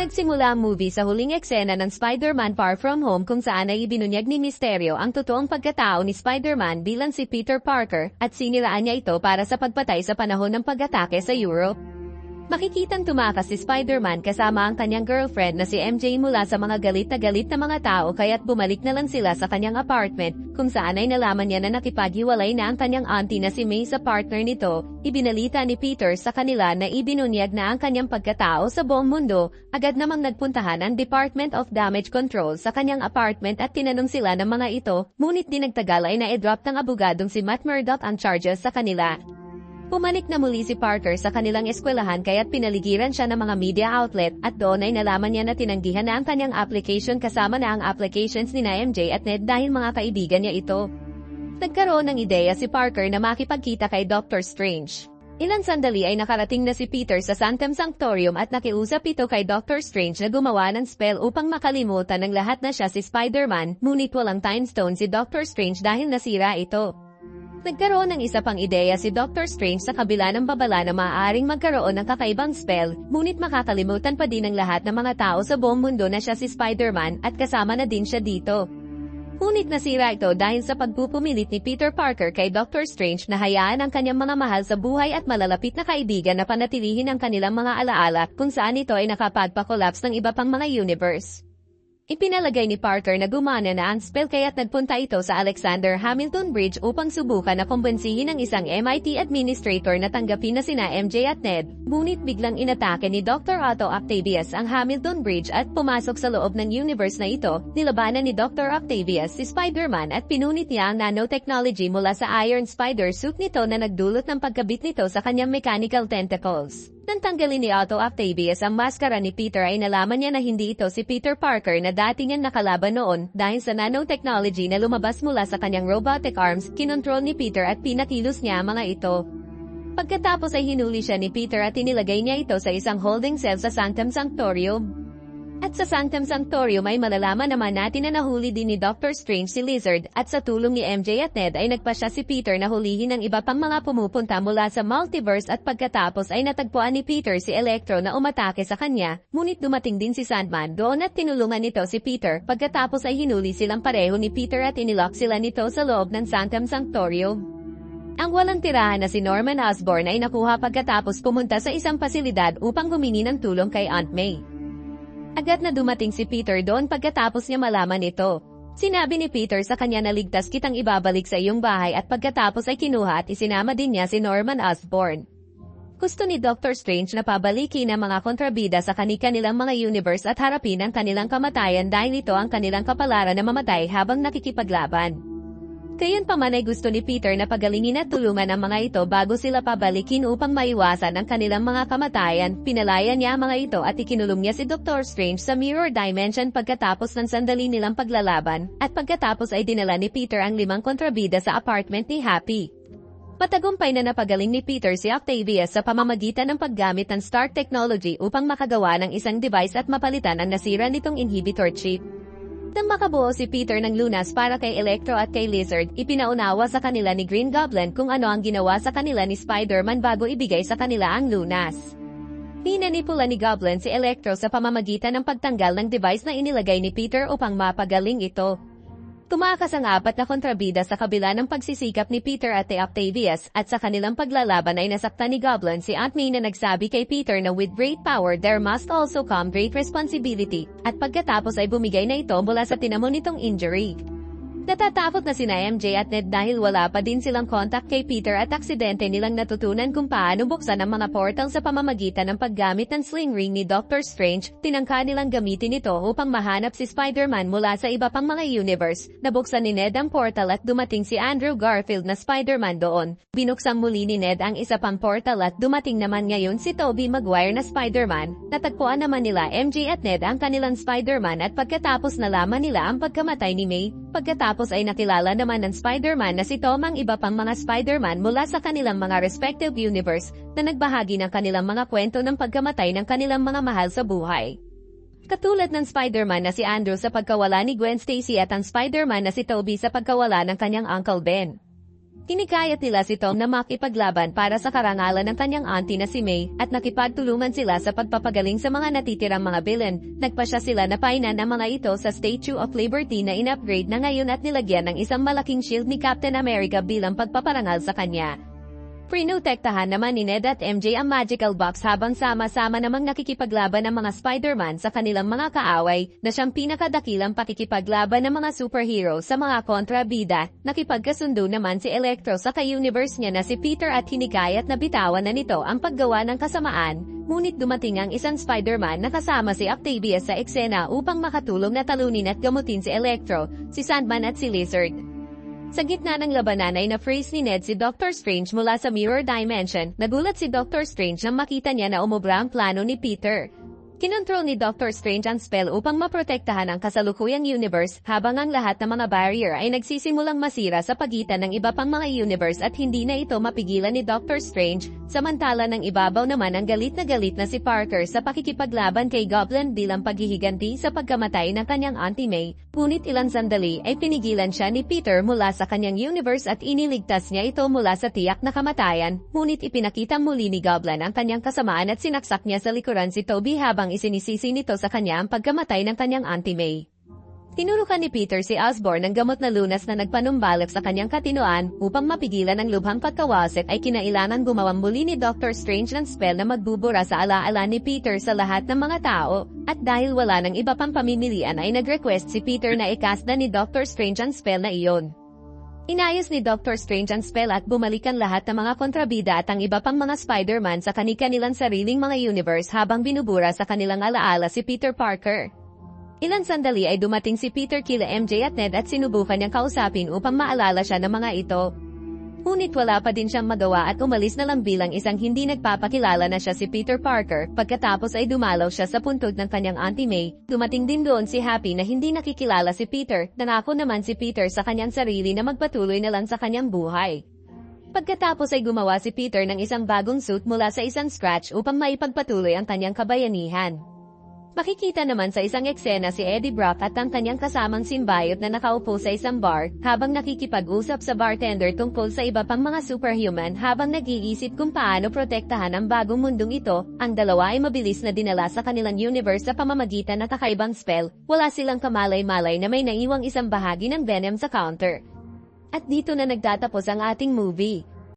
Nagsimula ang movie sa huling eksena ng Spider-Man Far From Home kung saan ay ibinunyag ni Mysterio ang totoong pagkatao ni Spider-Man bilang si Peter Parker at siniraan niya ito para sa pagpatay sa panahon ng pag-atake sa Europe. Makikitang tumakas si Spider-Man kasama ang kanyang girlfriend na si MJ mula sa mga galit na mga tao kaya't bumalik na lang sila sa kanyang apartment kung saan ay nalaman niya na nakipaghiwalay na ang kanyang auntie na si May sa partner nito. Ibinalita ni Peter sa kanila na ibinunyag na ang kanyang pagkatao sa buong mundo. Agad namang nagpuntahan ang Department of Damage Control sa kanyang apartment at tinanong sila ng mga ito, ngunit di nagtagal ay na-drop ng abogadong si Matt Murdock ang charges sa kanila. Bumalik na muli si Parker sa kanilang eskwelahan kaya't pinaligiran siya ng mga media outlet at doon ay nalaman niya na tinanggihan na ang kanyang application kasama na ang applications ni MJ at Ned dahil mga kaibigan niya ito. Nagkaroon ng ideya si Parker na makipagkita kay Doctor Strange. Ilang sandali ay nakarating na si Peter sa Sanctum Sanctorium at nakiusap ito kay Doctor Strange na gumawa ng spell upang makalimutan ng lahat na siya si Spider-Man, ngunit walang time stone si Doctor Strange dahil nasira ito. Nagkaroon ng isa pang ideya si Doctor Strange sa kabila ng babala na maaaring magkaroon ng kakaibang spell, ngunit makakalimutan pa din ng lahat ng mga tao sa buong mundo na siya si Spider-Man at kasama na din siya dito. Ngunit nasira ito dahil sa pagpupumilit ni Peter Parker kay Doctor Strange na hayaan ang kanyang mga mahal sa buhay at malalapit na kaibigan na panatilihin ang kanilang mga alaala kung saan ito ay nakapagpa-collapse ng iba pang mga universe. Ipinalagay ni Parker na gumana na ang spell kaya't nagpunta ito sa Alexander Hamilton Bridge upang subukan na kumbensihin ng isang MIT administrator na tanggapin na sina MJ at Ned, ngunit biglang inatake ni Dr. Otto Octavius ang Hamilton Bridge at pumasok sa loob ng universe na ito. Nilabanan ni Dr. Octavius si Spider-Man at pinunit niya ang nanotechnology mula sa Iron Spider suit nito na nagdulot ng pagkabit nito sa kanyang mechanical tentacles. Nang tanggalin ni Otto Octavius ang maskara ni Peter ay nalaman niya na hindi ito si Peter Parker na dati niyang nakalaban noon dahil sa nanotechnology na lumabas mula sa kanyang robotic arms, kinontrol ni Peter at pinakilos niya ang mga ito. Pagkatapos ay hinuli siya ni Peter at inilagay niya ito sa isang holding cell sa Sanctum Sanctorium. At sa Sanctum Sanctorium ay malalaman naman natin na nahuli din ni Doctor Strange si Lizard at sa tulong ni MJ at Ned ay nagpasya si Peter na hulihin ang iba pang mga pumupunta mula sa multiverse at pagkatapos ay natagpuan ni Peter si Electro na umatake sa kanya, ngunit dumating din si Sandman doon at tinulungan nito si Peter pagkatapos ay hinuli silang pareho ni Peter at inilock sila nito sa loob ng Sanctum Sanctorium. Ang walang tirahan na si Norman Osborn ay nakuha pagkatapos pumunta sa isang pasilidad upang humingi ng tulong kay Aunt May. Agad na dumating si Peter doon pagkatapos niya malaman ito. Sinabi ni Peter sa kanya na ligtas kitang ibabalik sa iyong bahay at pagkatapos ay kinuha at isinama din niya si Norman Osborn. Gusto ni Doctor Strange na pabalikin ang mga kontrabida sa kanilang mga universe at harapin ang kanilang kamatayan dahil ito ang kanilang kapalaran na mamatay habang nakikipaglaban. Gayunpaman ay gusto ni Peter na pagalingin at tulungan ang mga ito bago sila pabalikin upang maiwasan ang kanilang mga kamatayan. Pinalaya niya ang mga ito at ikinulong niya si Doctor Strange sa Mirror Dimension pagkatapos ng sandali nilang paglalaban, at pagkatapos ay dinala ni Peter ang 5 kontrabida sa apartment ni Happy. Matagumpay na napagaling ni Peter si Octavius sa pamamagitan ng paggamit ng Stark Technology upang makagawa ng isang device at mapalitan ang nasira nitong inhibitor chip. Nang makabuo si Peter ng lunas para kay Electro at kay Lizard, ipinaunawa sa kanila ni Green Goblin kung ano ang ginawa sa kanila ni Spider-Man bago ibigay sa kanila ang lunas. Pinanipula ni Goblin si Electro sa pamamagitan ng pagtanggal ng device na inilagay ni Peter upang mapagaling ito. Tumakas ang 4 na kontrabida sa kabila ng pagsisikap ni Peter at kay Octavius, at sa kanilang paglalaban ay nasaktan ni Goblin si Aunt May na nagsabi kay Peter na with great power there must also come great responsibility, at pagkatapos ay bumigay na ito mula sa tinamon nitong injury. Natatakot na sina MJ at Ned dahil wala pa din silang contact kay Peter at aksidente nilang natutunan kung paano buksan ang mga portal sa pamamagitan ng paggamit ng sling ring ni Doctor Strange. Tinangka nilang gamitin ito upang mahanap si Spider-Man mula sa iba pang mga universe. Nabuksan ni Ned ang portal at dumating si Andrew Garfield na Spider-Man doon. Binuksan muli ni Ned ang isa pang portal at dumating naman ngayon si Tobey Maguire na Spider-Man. Natagpuan naman nila MJ at Ned ang kanilang Spider-Man at pagkatapos nalaman nila ang pagkamatay ni May. Pagkatapos ay nakilala naman ng Spider-Man na si Tom ang iba pang mga Spider-Man mula sa kanilang mga respective universe na nagbahagi ng kanilang mga kwento ng pagkamatay ng kanilang mga mahal sa buhay. Katulad ng Spider-Man na si Andrew sa pagkawala ni Gwen Stacy at ang Spider-Man na si Tobey sa pagkawala ng kanyang Uncle Ben. Hinikayat nila si Tom na makipaglaban para sa karangalan ng kanyang auntie na si May, at nakipagtulungan sila sa pagpapagaling sa mga natitirang mga villain. Nagpasya sila na painan ang mga ito sa Statue of Liberty na in-upgrade na ngayon at nilagyan ng isang malaking shield ni Captain America bilang pagpaparangal sa kanya. Prinotektahan naman ni Ned at MJ ang Magical Box habang sama-sama namang nakikipaglaban ang mga Spider-Man sa kanilang mga kaaway, na siyang pinakadakilang pakikipaglaban ng mga superhero sa mga kontrabida. Nakipagkasundo naman si Electro sa ka-universe niya na si Peter at hinikayat na bitawan na nito ang paggawa ng kasamaan, ngunit dumating ang isang Spider-Man na kasama si Octavius sa eksena upang makatulong na talunin at gamutin si Electro, si Sandman at si Lizard. Sa gitna ng labanan ay na-freeze ni Ned si Doctor Strange mula sa Mirror Dimension. Nagulat si Doctor Strange nang makita niya na umubra ang plano ni Peter. Kinontrol ni Doctor Strange ang spell upang maprotektahan ang kasalukuyang universe, habang ang lahat ng mga barrier ay nagsisimulang masira sa pagitan ng iba pang mga universe at hindi na ito mapigilan ni Doctor Strange. Samantala ng ibabaw naman ang galit na si Parker sa pakikipaglaban kay Goblin bilang paghihiganti sa pagkamatay ng kanyang Auntie May. Ngunit ilang sandali ay pinigilan siya ni Peter mula sa kanyang universe at iniligtas niya ito mula sa tiyak na kamatayan. Ngunit ipinakita muli ni Goblin ang kanyang kasamaan at sinaksak niya sa likuran si Toby habang isinisisi nito sa kanya ang pagkamatay ng kanyang Auntie May. Tinurukan ni Peter si Osborn ng gamot na lunas na nagpanumbalak sa kanyang katinoan. Upang mapigilan ang lubhang pagkawaset ay kinailangan gumawa muli ni Doctor Strange ng spell na magbubura sa alaala ni Peter sa lahat ng mga tao, at dahil wala ng iba pang pamimilian ay nag-request si Peter na i-cast na ni Doctor Strange ang spell na iyon. Inayos ni Doctor Strange ang spell at bumalikan lahat ng mga kontrabida at ang iba pang mga Spider-Man sa kani-kanilang sariling mga universe habang binubura sa kanilang alaala si Peter Parker. Ilang sandali ay dumating si Peter kila MJ at Ned at sinubukan niyang kausapin upang maalala siya ng mga ito. Ngunit wala pa din siyang magawa at umalis na lang bilang isang hindi nagpapakilala na siya si Peter Parker. Pagkatapos ay dumalaw siya sa puntod ng kanyang Auntie May. Dumating din doon si Happy na hindi nakikilala si Peter. Nangako naman si Peter sa kanyang sarili na magpatuloy na lang sa kanyang buhay. Pagkatapos ay gumawa si Peter ng isang bagong suit mula sa isang scratch upang maipagpatuloy ang kanyang kabayanihan. Makikita naman sa isang eksena si Eddie Brock at ang kanyang kasamang symbiote na nakaupo sa isang bar, habang nakikipag-usap sa bartender tungkol sa iba pang mga superhuman habang nag-iisip kung paano protektahan ang bagong mundong ito. Ang dalawa ay mabilis na dinala sa kanilang universe sa pamamagitan ng kakaibang spell. Wala silang kamalay-malay na may naiwang isang bahagi ng Venom sa counter. At dito na nagtatapos ang ating movie.